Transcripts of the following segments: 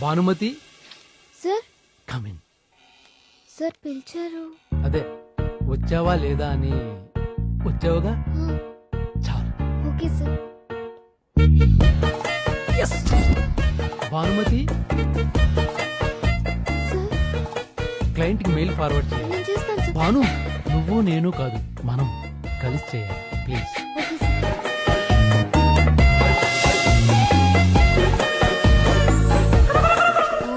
Bhanumathi sir come in. Sir పిలిచారు. అదే వచ్చావా లేదా అని. వచ్చావుగా, చాలు. Okay sir. Bhanumathi, sir client కి మెయిల్ ఫార్వర్డ్ చేయాలి. నేను చేస్తాను సార్. భాను, నువ్వు నేను కాదు, మనం కలిసి చేయాలి ప్లీజ్. Okay sir.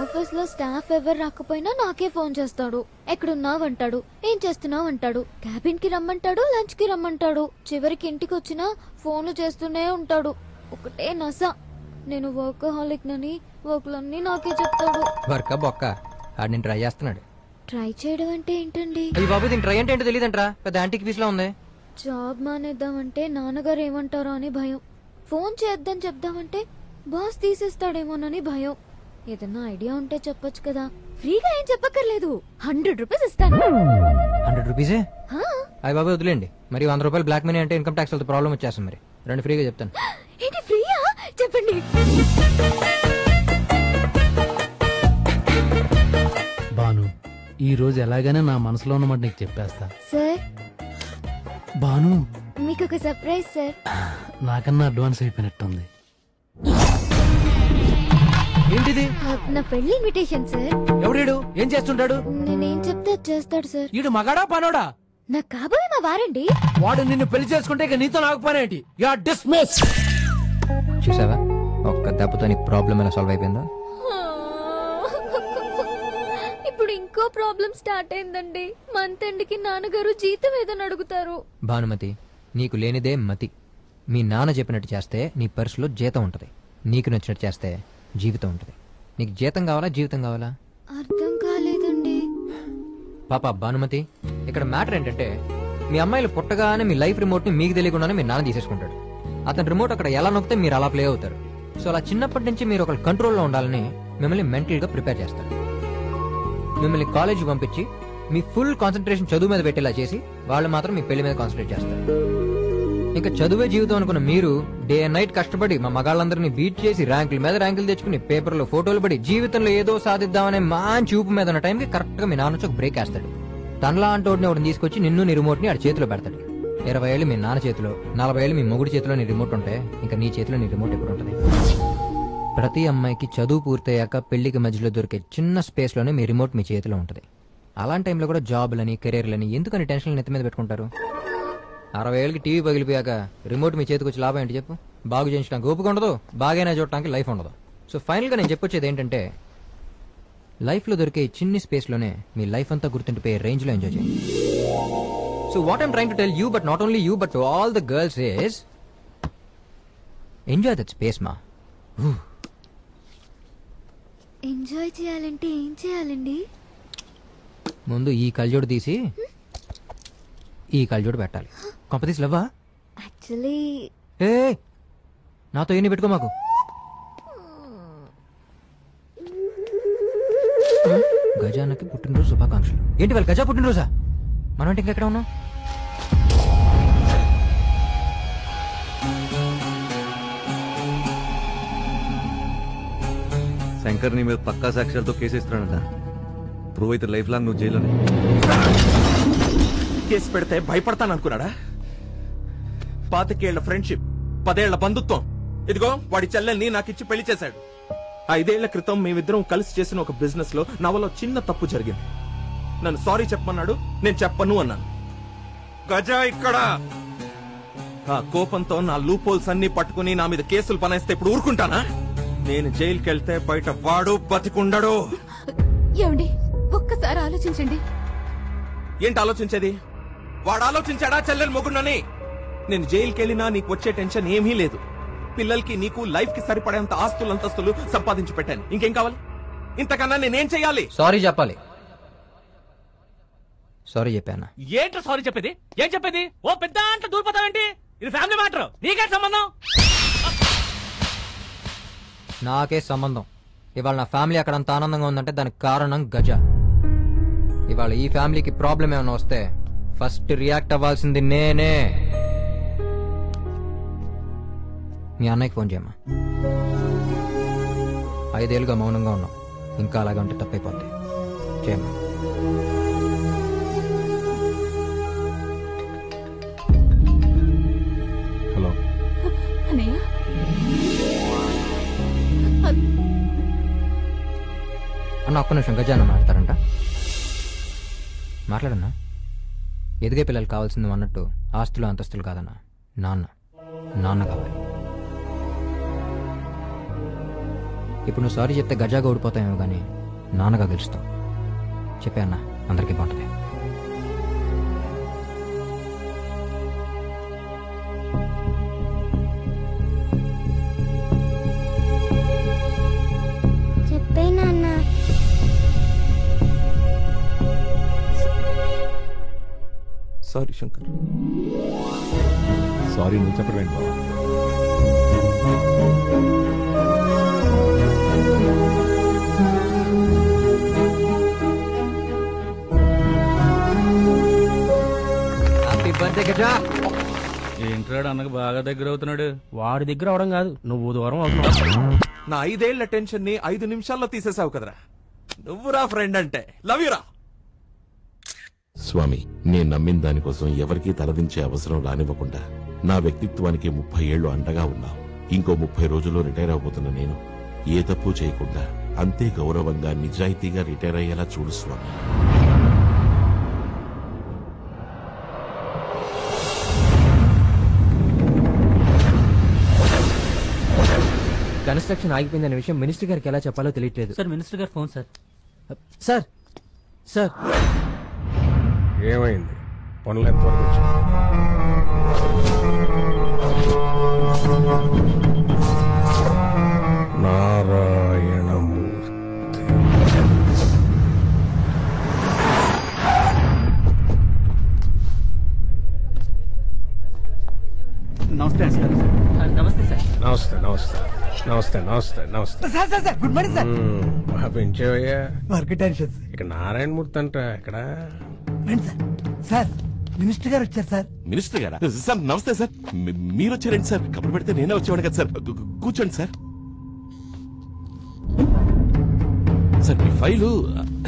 ఆఫీస్ లో స్టాఫ్ ఎవరు రాకపోయినా నాకే ఫోన్ చేస్తాడు. ఎక్కడున్నావు అంటాడు, ఏం చేస్తున్నావు అంటాడు, క్యాబిన్ కి రమ్మంటాడు, లంచ్ కి రమ్మంటాడు, చివరికి ఇంటికి వచ్చినా ఫోన్లు చేస్తూనే ఉంటాడు. ఒకటే నస. నేను వర్కహాలిక్ నని వర్క్లన్నీ నాకే చెప్తాడు. వర్క్ బొక్క ఆడు నేను ట్రై చేస్తున్నాడు. ట్రై చేయడం అంటే ఏంటండి? అయ్యి బాబు, దీని ట్రై అంటే ఏంటో తెలియదంట్రా, పెద్ద యాంటిక్ పీస్ లా ఉంది. జాబ్ మానేద్దామంటే నాన్నగారు ఏమంటారో అని భయం. ఫోన్ చేద్దాం చెప్దామంటే బాస్ తీసేస్తాడేమోనని భయం. ఏదన్నా ఐడియా ఉంటే చెప్పొచ్చు కదా. ఫ్రీగా ఏం చెప్పక్కర్లేదు, 100 రూపీస్ ఇస్తాను. 100 రూపీసే? హా? అయ్యి బాబు వదిలేండి, మరి 100 రూపాయలు బ్లాక్ మనీ అంటే ఇన్కమ్ ట్యాక్స్ ప్రాబ్లం వచ్చేస్తుంది. మరి రెండు ఫ్రీగా చెప్తాను. ఏంటి ఫ్రీయా? చెప్పండి. భాను, ఈ రోజు ఎలాగైనా నా మనసులో ఉన్నమాట నీకు చెప్పేస్తా. సార్ భాను, మీకు ఒక సర్ప్రైజ్ సార్. నాకన్నా అడ్వాన్స్ అయిపోయినట్టుంది. ఏంటిది? నా పెళ్లి ఇన్విటేషన్ సార్. ఎవడీడు? ఏం చేస్తుంటాడు? నేనేం చెప్తే అది చేస్తాడు సార్. ఈడు మగాడా పనోడా? నాకు కాబోయే మా వారండి. వాడు నిన్ను పెళ్లి చేసుకుంటే ఇక నీతో నాకు పనేంటి? You are dismiss. చూసావా, ఒక్క దెబ్బతో నీ ప్రాబ్లం ఎలా సాల్వ్ అయిపోయిందో. ఇప్పుడు ఇంకో ప్రాబ్లం స్టార్ట్ అయిందండి. మంత్ ఎండ్ కి నాన్నగారు జీతం ఏదని అడుగుతారు. భానుమతి, నీకు లేనిదే మతి. మీ నాన్న చెప్పినట్టు చేస్తే నీ పర్సులో జీతం ఉంటది, నీకు నచ్చినట్టు చేస్తే జీవితం ఉంటది. నీకు జీతం కావాలా జీవితం కావాలా? అర్థం కాలేదండి. పాప భానుమతి, ఇక్కడ మ్యాటర్ ఏంటంటే మీ అమ్మాయిలు పుట్టగానే మీ లైఫ్ రిమోట్ ని మీకు తెలియకుండానే మీ నాన్న తీసేసుకుంటాడు. అతని రిమోట్ అక్కడ ఎలా నొక్కితే మీరు అలా ప్లే అవుతారు. సో అలా చిన్నప్పటి నుంచి మీరు ఒక కంట్రోల్లో ఉండాలని మిమ్మల్ని మెంటల్ గా ప్రిపేర్ చేస్తాడు. మిమ్మల్ని కాలేజీకి పంపించి మీ ఫుల్ కాన్సన్ట్రేషన్ చదువు మీద పెట్టేలా చేసి వాళ్ళు మాత్రం మీ పెళ్లి మీద కాన్సన్ట్రేట్ చేస్తారు. ఇంకా చదువే జీవితం అనుకున్న మీరు డే అండ్ నైట్ కష్టపడి మా మగాళ్ళందరినీ బీట్ చేసి ర్యాంకుల మీద ర్యాంకులు తెచ్చుకుని పేపర్లో ఫోటోలు పడి జీవితంలో ఏదో సాధిద్దామనే మంచి ఊపు మీద ఉన్న టైంకి కరెక్ట్ గా మీ నాన్న వచ్చి ఒక బ్రేక్ వేస్తాడు. తనలా అంటోడిని ఒకటి తీసుకొచ్చి నిన్ను నీ రిమోట్ ని ఆడి చేతిలో పెడతాడు. 20 ఏళ్ళు మీ నాన్న చేతిలో, 40 ఏళ్ళు మీ మొగుడి చేతిలో నీ రిమోట్ ఉంటే ఇంకా నీ చేతిలో నీ రిమోట్ ఎప్పుడు ఉంటుంది? ప్రతి అమ్మాయికి చదువు పూర్తయ్యాక పెళ్లికి మధ్యలో దొరికే చిన్న స్పేస్ లోనే మీ రిమోట్ మీ చేతిలో ఉంటుంది. అలాంటి టైంలో కూడా జాబ్లని కెరీర్లని ఎందుకని టెన్షన్ నెత్తి మీద పెట్టుకుంటారు? 60 ఏళ్ళకి టీవీ పగిలిపోయాక రిమోట్ మీ చేతికి వచ్చి లాభం ఏంటి చెప్పు? బాగు చేయించడానికి ఓపిక ఉండదు, బాగైనా చూడటానికి లైఫ్ ఉండదు. సో ఫైనల్ గా నేను చెప్పొచ్చేది ఏంటంటే, లైఫ్ లో దొరికే చిన్ని స్పేస్ లోనే మీ లైఫ్ అంతా గుర్తుండిపోయే రేంజ్ లో ఎంజాయ్ చేయండి. So what I'm trying to tell you, but not only you but to all the girls is enjoy that space మా. ఎంజాయ్ చేయాలంటే ఏం చేయాలండి? ముందు ఈ కళ్ళజోడు తీసి ఈ కళ్ళజోడు పెట్టాలి. కొంపతీసి లవ్వా? యాక్చువల్లీ ఏ నాతో ఎన్ని పెట్టుకో మాకు. గజానకి పుట్టినరోజు శుభాకాంక్షలు. ఏంటి వాళ్ళు గజా పుట్టినరోజా? మనం అంటే ఇంకెక్కడ ఉన్నాం? శంకర్ నీ మీద పక్కా సాక్ష్యాలతో కేసేస్తున్నాడంట. ప్రూవ్ అయితే లైఫ్ లాంగ్ నువ్వు జైల్లోనే. కేసు పెడితే భయపడతాను అనుకున్నాడా? 25 ఏళ్ల ఫ్రెండ్షిప్, 10 ఏళ్ల బంధుత్వం, ఇదిగో వాడి చెల్లెల్ని నాకిచ్చి పెళ్లి చేశాడు. 5 ఏళ్ల క్రితం మేమిద్దరం కలిసి చేసిన ఒక బిజినెస్ లో నవలో చిన్న తప్పు జరిగింది. నన్ను సారీ చెప్పమన్నాడు, నేను చెప్పను అన్నాను. గజా ఇక్కడ ఆ కోపంతో నా లూప్ హోల్స్ అన్ని పట్టుకుని నా మీద కేసులు పనేస్తే ఇప్పుడు ఊరుకుంటానా? నేను జైలుకి వెళ్తే బయట వాడు బతికుండడు. ఏమండి, ఒక్కసారి ఆలోచించండి. ఏంటి ఆలోచించేది? వాడు ఆలోచించాడా చెల్లెలు మొగుండని? నేను జైలుకి వెళ్ళినా నీకు వచ్చే టెన్షన్ ఏమీ లేదు. పిల్లలకి నీకు లైఫ్ కి సరిపడేంత ఆస్తులు అంతస్తులు సంపాదించి పెట్టాను. ఇంకేం కావాలి? ఇంతకన్నా నేనేం చెయ్యాలి? సారీ చెప్పాలి. సారీ చెప్పానా? ఏంటో సారీ చెప్పేది? ఏం చెప్పేది? ఓ పెద్ద అంట దూరిపోతావేంటి? ఇది ఫ్యామిలీ మ్యాటర్, నీకే సంబంధం? నాకే సంబంధం. ఇవాళ నా ఫ్యామిలీ అక్కడ అంత ఆనందంగా ఉందంటే దానికి కారణం గజ. ఇవాళ ఈ ఫ్యామిలీకి ప్రాబ్లం ఏమైనా వస్తే ఫస్ట్ రియాక్ట్ అవ్వాల్సింది నేనే. మీ అన్నయ్యకి ఫోన్ చేయమ్మా. 5 ఏళ్ళుగా మౌనంగా ఉన్నాం. ఇంకా అలాగే ఉంటే తప్పైపోద్ది. చేయమ్మా. హలో అన్నయ్య అన్న ఒక్క నిమిషం గజాన మాట్లాడతారంట. మాట్లాడన్నా. ఎదిగే పిల్లలు కావాల్సింది అన్నట్టు ఆస్తులు అంతస్తులు కాదన్నా, నాన్న కావాలి. ఇప్పుడు నువ్వు సారీ చెప్తే గజాగా ఓడిపోతావేమో కానీ నాన్నగా గెలుస్తావు. చెప్పే అన్న, అందరికీ బాగుంటుంది. సారీ శంకర్. సారీ నువ్వు చెప్పడం బాబా. Happy birthday Gaja. ఏంట్రాడు అన్నకు బాగా దగ్గర అవుతున్నాడు. వాడి దగ్గర అవడం కాదు, నువ్వు దూరం అవుతున్నావు. నా 5 ఏళ్ల టెన్షన్ ని 5 నిమిషాల్లో తీసేసావు కదరా. నువ్వురా ఫ్రెండ్ అంటే. లవ్ యూరా. స్వామి, నేను నమ్మిన దానికోసం ఎవరికీ తలదించే అవసరం రానివ్వకుండా నా వ్యక్తిత్వానికి 30 ఏళ్లు అండగా ఉన్నావు. ఇంకో 30 రోజుల్లో రిటైర్ అవబోతున్న నేను ఏ తప్పు చేయకుండా అంతే గౌరవంగా నిజాయితీగా రిటైర్ అయ్యేలా చూడు స్వామి. కన్స్ట్రక్షన్ ఆగిపోయిందనే విషయం మినిస్టర్ గారికి ఎలా చెప్పాలో తెలియట్లేదు. సార్ మినిస్టర్ గారు ఫోన్ సార్. సార్ ఏమైంది? పనులు ఎంతవరకు వచ్చాయి? నారాయణమూర్తి. నమస్తే సార్. నమస్తే సార్. నమస్తే నమస్తే నమస్తే నమస్తే నమస్తే. Sir good morning sir. బాగా పెంచావయ్యా. వర్క్ టెన్షన్ ఇక నారాయణమూర్తి అంట ఇక్కడ. రండి సార్. సార్ మినిస్టర్ గారు వచ్చారు సార్. మినిస్టర్ గారా? సార్ నమస్తే సార్. మీరు వచ్చారండి సార్. కబురు పెడితే నేనే వచ్చేవాడు కదా సార్. కూర్చోండి సార్. సార్ మీ ఫైలు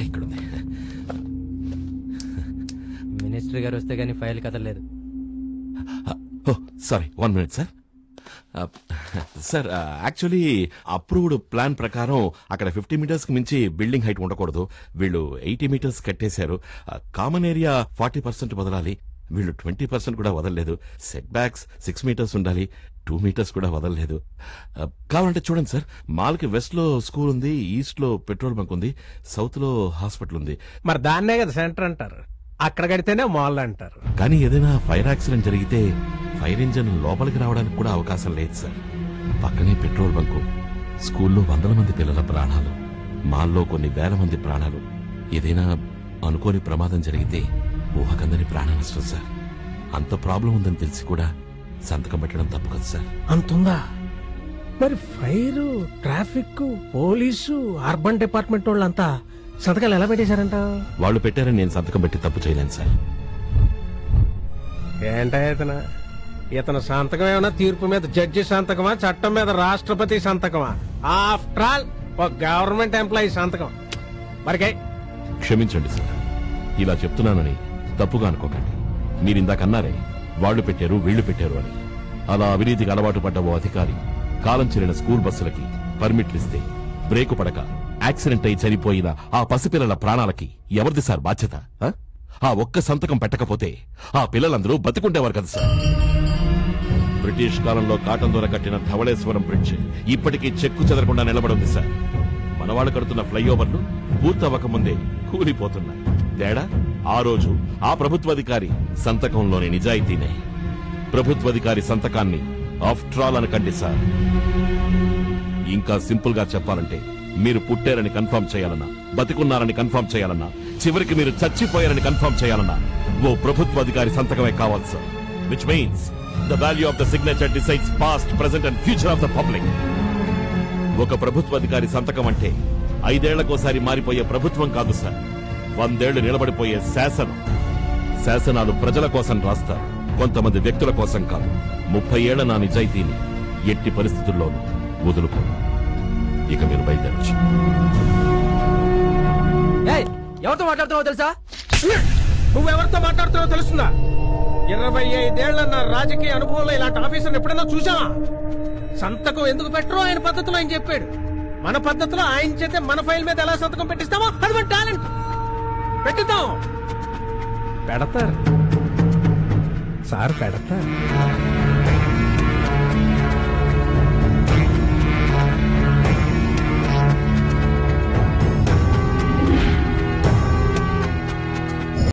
ఇక్కడ ఉంది. మినిస్టర్ గారు వస్తే గానీ ఫైల్ కదలేదు. Sorry, 1 minute sir. Sir actually approved plan ప్రకారం అక్కడ 50 మీటర్స్ కి మించి బిల్డింగ్ హైట్ ఉండకూడదు. వీళ్ళు 80 మీటర్స్ కట్టేశారు. కామన్ ఏరియా 40% వదలాలి. వీళ్ళు 20% కూడా వదలలేదు. సెట్ బ్యాక్స్ 6 మీటర్స్ ఉండాలి. 2 మీటర్స్ కూడా వదలలేదు. కావాలంటే చూడండి సార్. మాల్ కి వెస్ట్ లో స్కూల్ ఉంది, ఈస్ట్ లో పెట్రోల్ బంక్ ఉంది, సౌత్ లో హాస్పిటల్ ఉంది. మరి దాన్నే కదా సెంటర్ అంటారు. అక్కడ కడితేనే మాల్ అంటారు. కానీ ఏదైనా ఫైర్ యాక్సిడెంట్ జరిగితే ఫైర్ ఇంజన్ లోపలికి రావడానికి కూడా అవకాశం లేదు సార్. పక్కనే పెట్రోల్ బంకు, స్కూల్లో 100 మంది పిల్లల ప్రాణాలు, మాల్లో కొన్ని వేల మంది ప్రాణాలు. ఏదైనా అనుకోని ప్రమాదం జరిగితే ఊహకందని ప్రాణ నష్టం సార్. అంత ప్రాబ్లం ఉందని తెలిసి కూడా సంతకం పెట్టడం తప్పు కదా సార్. అంతుందా? మరి fire, traffic, police, urban department వాళ్ళంతా సంతకాలు ఎలా పెట్టేశారంట? వాళ్ళు పెట్టారని నేను సంతకం పెట్టి తప్పు చేయలేను సార్. ఏంటా ఇతను సంతకం ఏమన్నా తీర్పు మీద జడ్జి సంతకమా, చట్టం మీద రాష్ట్రపతి సంతకమా? ఆఫ్టర్ ఆల్ ఒక గవర్నమెంట్ ఎంప్లాయీ సంతకం. మరికై క్షమించండి సార్, ఇలా చెప్తున్నానని తప్పుగా అనుకోకండి. మీరిందాకన్నారే వాళ్ళు పెట్టారు వీళ్లు పెట్టారు అని. అలా అవినీతికి అలవాటు పడ్డ ఓ అధికారి కాలం చెల్లిన స్కూల్ బస్సులకి పర్మిట్లిస్తే బ్రేకు పడక యాక్సిడెంట్ అయి చనిపోయిన ఆ పసిపిల్లల ప్రాణాలకి ఎవరిది సార్ బాధ్యత? ఆ ఒక్క సంతకం పెట్టకపోతే ఆ పిల్లలందరూ బతికుండేవారు కదా సార్. బ్రిటిష్ కాలంలో కాటన్ దొర కట్టిన ధవళేశ్వరం బ్రిడ్జ్ ఇప్పటికీ చెక్కు చెదరకుండా నిలబడుంది సార్. మనవాళ్ళు కడుతున్న ఫ్లైఓవర్లు పూర్తవ్వకముందే కూలిపోతున్నాయి. తేడా ఆ రోజు ఆ ప్రభుత్వాధికారి సంతకంలోని నిజాయితీనే. ప్రభుత్వాధికారి సంతకాన్ని ఆఫ్టర్ ఆల్ అనకండి సార్. ఇంకా సింపుల్ గా చెప్పాలంటే మీరు పుట్టారని కన్ఫర్మ్ చేయాలన్నా, బతికున్నారని కన్ఫర్మ్ చేయాలన్నా, చివరికి మీరు చచ్చిపోయారని కన్ఫర్మ్ చేయాలన్నా ఓ ప్రభుత్వాధికారి సంతకమే కావాలి sir. Which means the value of the signature decides past, present and future of the public. ఒక ప్రభుత్వాధికారి సంతకం అంటే 5 ఏళ్లకోసారి మారిపోయే ప్రభుత్వం కాదు సార్. 100 ఏళ్లు నిలబడిపోయే శాసనం. శాసనాలు ప్రజల కోసం రాస్తారు, కొంతమంది వ్యక్తుల కోసం కాదు. 30 ఏళ్ల నా నిజాయితీని ఎట్టి పరిస్థితుల్లోనూ వదులుకోను. ఇక మీరు బయలుదేరచ్చు. ఎవరితో మాట్లాడుతున్నావో తెలుసా? నువ్వెవరితో మాట్లాడుతున్నావో తెలుస్తుందా? 25 ఏళ్ల నా రాజకీయ అనుభవంలో ఇలాంటి ఆఫీసర్ ఎప్పుడైనా చూసావా? సంతకం ఎందుకు పెట్టరో ఆయన పద్ధతిలో ఆయన చెప్పాడు. మన పద్ధతిలో ఆయన చేతే మన ఫైల్ మీద ఎలా సంతకం పెట్టిస్తామో అది మన టాలెంట్. పెట్టిద్దాం. పెడతారు సార్, పెడతారు.